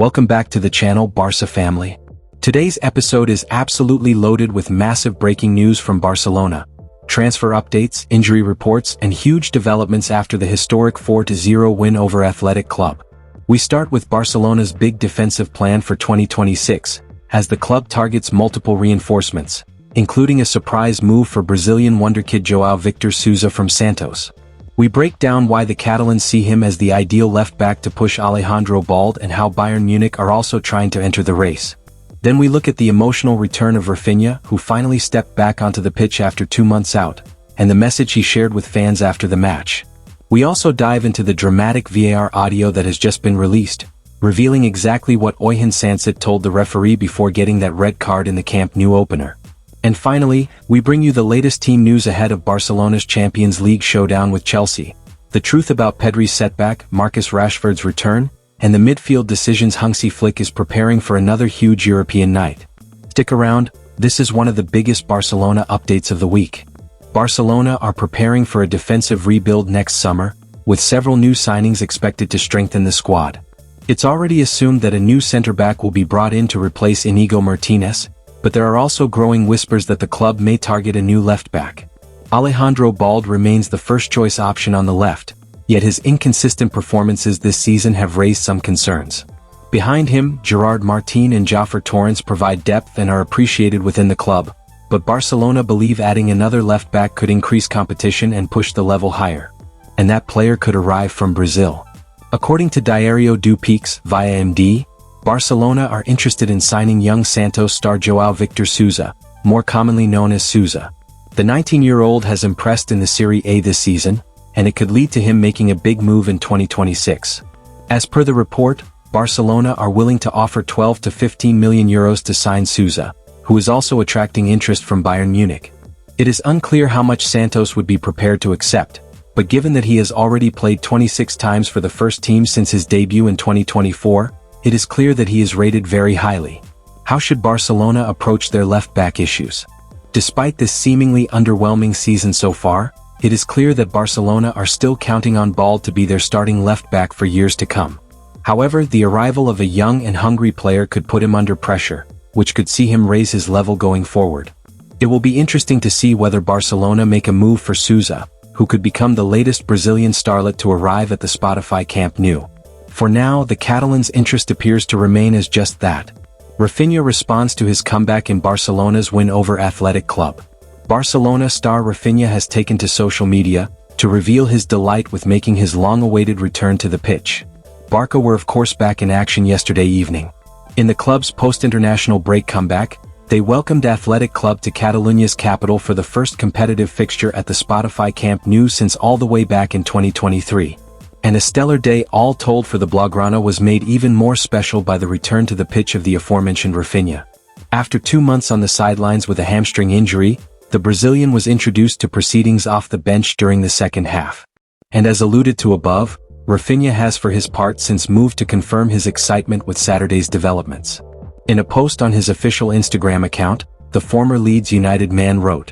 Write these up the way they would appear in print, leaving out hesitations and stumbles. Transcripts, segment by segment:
Welcome back to the channel, Barca family. Today's episode is absolutely loaded with massive breaking news from Barcelona. Transfer updates, injury reports, and huge developments after the historic 4-0 win over Athletic Club. We start with Barcelona's big defensive plan for 2026, as the club targets multiple reinforcements, including a surprise move for Brazilian wonderkid João Victor Sousa from Santos. We break down why the Catalans see him as the ideal left-back to push Alejandro Balde and how Bayern Munich are also trying to enter the race. Then we look at the emotional return of Rafinha, who finally stepped back onto the pitch after 2 months out, and the message he shared with fans after the match. We also dive into the dramatic VAR audio that has just been released, revealing exactly what Oyhan Sanset told the referee before getting that red card in the Camp Nou opener. And finally, we bring you the latest team news ahead of Barcelona's Champions League showdown with Chelsea, the truth about Pedri's setback, Marcus Rashford's return, and the midfield decisions Hansi Flick is preparing for another huge European night. Stick around, this is one of the biggest Barcelona updates of the week. Barcelona are preparing for a defensive rebuild next summer, with several new signings expected to strengthen the squad. It's already assumed that a new centre-back will be brought in to replace Inigo Martinez, but there are also growing whispers that the club may target a new left-back. Alejandro Balde remains the first-choice option on the left, yet his inconsistent performances this season have raised some concerns. Behind him, Gerard Martin and Jofre Torrens provide depth and are appreciated within the club, but Barcelona believe adding another left-back could increase competition and push the level higher. And that player could arrive from Brazil. According to Diario do Piques via MD, Barcelona are interested in signing young Santos star João Victor Sousa, more commonly known as Sousa. The 19-year-old has impressed in the Serie A this season, and it could lead to him making a big move in 2026. As per the report, Barcelona are willing to offer 12 to 15 million euros to sign Sousa, who is also attracting interest from Bayern Munich. It is unclear how much Santos would be prepared to accept, but given that he has already played 26 times for the first team since his debut in 2024, it is clear that he is rated very highly. How should Barcelona approach their left-back issues? Despite this seemingly underwhelming season so far, it is clear that Barcelona are still counting on Balde to be their starting left-back for years to come. However, the arrival of a young and hungry player could put him under pressure, which could see him raise his level going forward. It will be interesting to see whether Barcelona make a move for Sousa, who could become the latest Brazilian starlet to arrive at the Spotify Camp Nou. For now, the Catalans' interest appears to remain as just that. Rafinha responds to his comeback in Barcelona's win over Athletic Club. Barcelona star Rafinha has taken to social media to reveal his delight with making his long-awaited return to the pitch. Barca were of course back in action yesterday evening. In the club's post-international break comeback, they welcomed Athletic Club to Catalonia's capital for the first competitive fixture at the Spotify Camp Nou since all the way back in 2023. And a stellar day all told for the Blaugrana was made even more special by the return to the pitch of the aforementioned Rafinha. After 2 months on the sidelines with a hamstring injury, the Brazilian was introduced to proceedings off the bench during the second half. And as alluded to above, Rafinha has for his part since moved to confirm his excitement with Saturday's developments. In a post on his official Instagram account, the former Leeds United man wrote,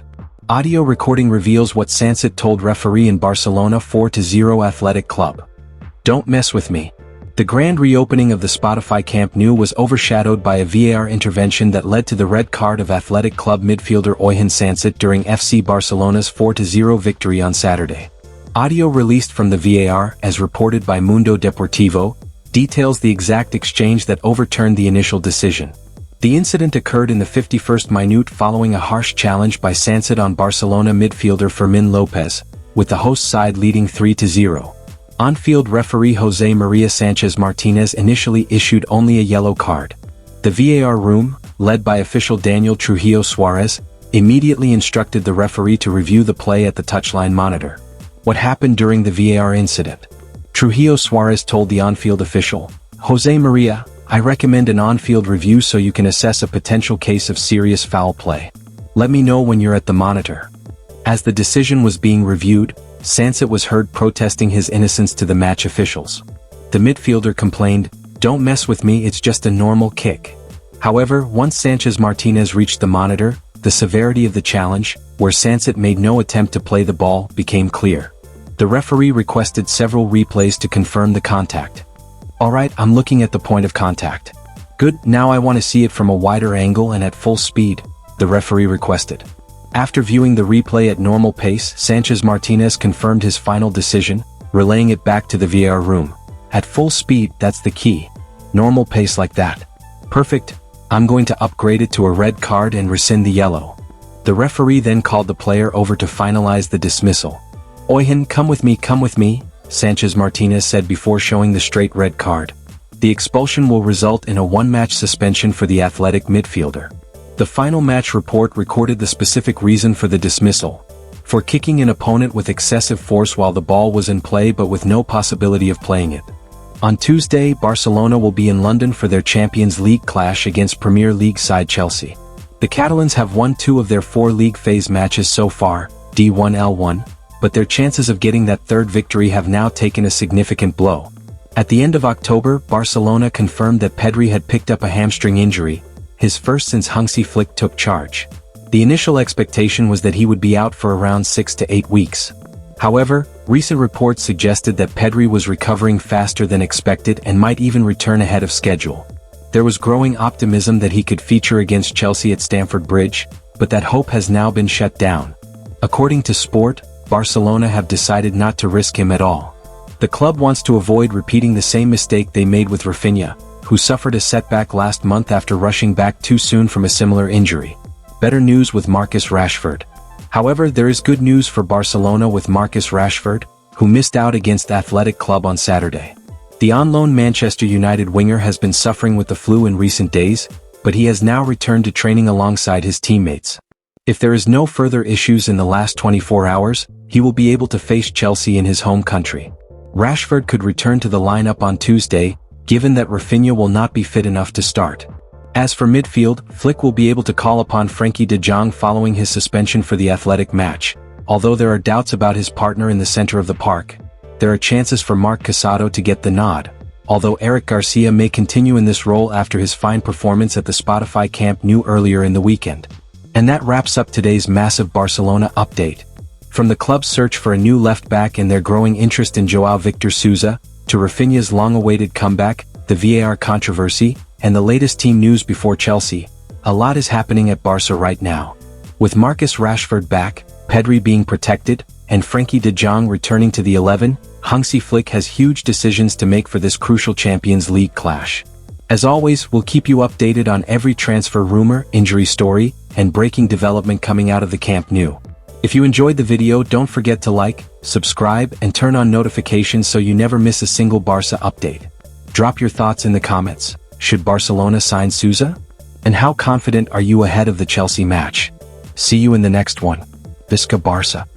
"Audio recording reveals what Sanset told referee in Barcelona 4-0 Athletic Club. Don't mess with me." The grand reopening of the Spotify Camp Nou was overshadowed by a VAR intervention that led to the red card of Athletic Club midfielder Oyhan Sanset during FC Barcelona's 4-0 victory on Saturday. Audio released from the VAR, as reported by Mundo Deportivo, details the exact exchange that overturned the initial decision. The incident occurred in the 51st minute following a harsh challenge by Sanset on Barcelona midfielder Fermin Lopez, with the host side leading 3-0. On-field referee José María Sánchez Martínez initially issued only a yellow card. The VAR room, led by official Daniel Trujillo Suarez, immediately instructed the referee to review the play at the touchline monitor. What happened during the VAR incident? Trujillo Suarez told the on-field official, "José María, I recommend an on-field review so you can assess a potential case of serious foul play. Let me know when you're at the monitor." As the decision was being reviewed, Sanset was heard protesting his innocence to the match officials. The midfielder complained, "Don't mess with me, it's just a normal kick." However, once Sánchez Martínez reached the monitor, the severity of the challenge, where Sanset made no attempt to play the ball, became clear. The referee requested several replays to confirm the contact. Alright, I'm looking at the point of contact. Good, now I want to see it from a wider angle and at full speed, the referee requested. After viewing the replay at normal pace, Sanchez Martinez confirmed his final decision, relaying it back to the VAR room. At full speed, that's the key. Normal pace like that. Perfect. I'm going to upgrade it to a red card and rescind the yellow. The referee then called the player over to finalize the dismissal. Oyhan, come with me, Sanchez Martinez said before showing the straight red card. The expulsion will result in a one-match suspension for the athletic midfielder. The final match report recorded the specific reason for the dismissal. For kicking an opponent with excessive force while the ball was in play but with no possibility of playing it. On Tuesday, Barcelona will be in London for their Champions League clash against Premier League side Chelsea. The Catalans have won 2 of their 4 league phase matches so far, D1L1, but their chances of getting that third victory have now taken a significant blow. At the end of October, Barcelona confirmed that Pedri had picked up a hamstring injury, his first since Hansi Flick took charge. The initial expectation was that he would be out for around 6 to 8 weeks. However, recent reports suggested that Pedri was recovering faster than expected and might even return ahead of schedule. There was growing optimism that he could feature against Chelsea at Stamford Bridge, but that hope has now been shut down. According to Sport, Barcelona have decided not to risk him at all. The club wants to avoid repeating the same mistake they made with Rafinha, who suffered a setback last month after rushing back too soon from a similar injury. Better news with Marcus Rashford. However, there is good news for Barcelona with Marcus Rashford, who missed out against Athletic Club on Saturday. The on-loan Manchester United winger has been suffering with the flu in recent days, but he has now returned to training alongside his teammates. If there is no further issues in the last 24 hours, he will be able to face Chelsea in his home country. Rashford could return to the lineup on Tuesday, given that Rafinha will not be fit enough to start. As for midfield, Flick will be able to call upon Frenkie de Jong following his suspension for the Athletic match. Although there are doubts about his partner in the center of the park, there are chances for Marc Casado to get the nod, although Eric Garcia may continue in this role after his fine performance at the Spotify Camp Nou earlier in the weekend. And that wraps up today's massive Barcelona update. From the club's search for a new left-back and their growing interest in Joao Victor Sousa, to Rafinha's long-awaited comeback, the VAR controversy, and the latest team news before Chelsea, a lot is happening at Barca right now. With Marcus Rashford back, Pedri being protected, and Frenkie de Jong returning to the 11, Hansi Flick has huge decisions to make for this crucial Champions League clash. As always, we'll keep you updated on every transfer rumor, injury story, and breaking development coming out of the Camp Nou. If you enjoyed the video, don't forget to like, subscribe, and turn on notifications so you never miss a single Barca update. Drop your thoughts in the comments. Should Barcelona sign Sousa? And how confident are you ahead of the Chelsea match? See you in the next one. Visca Barca.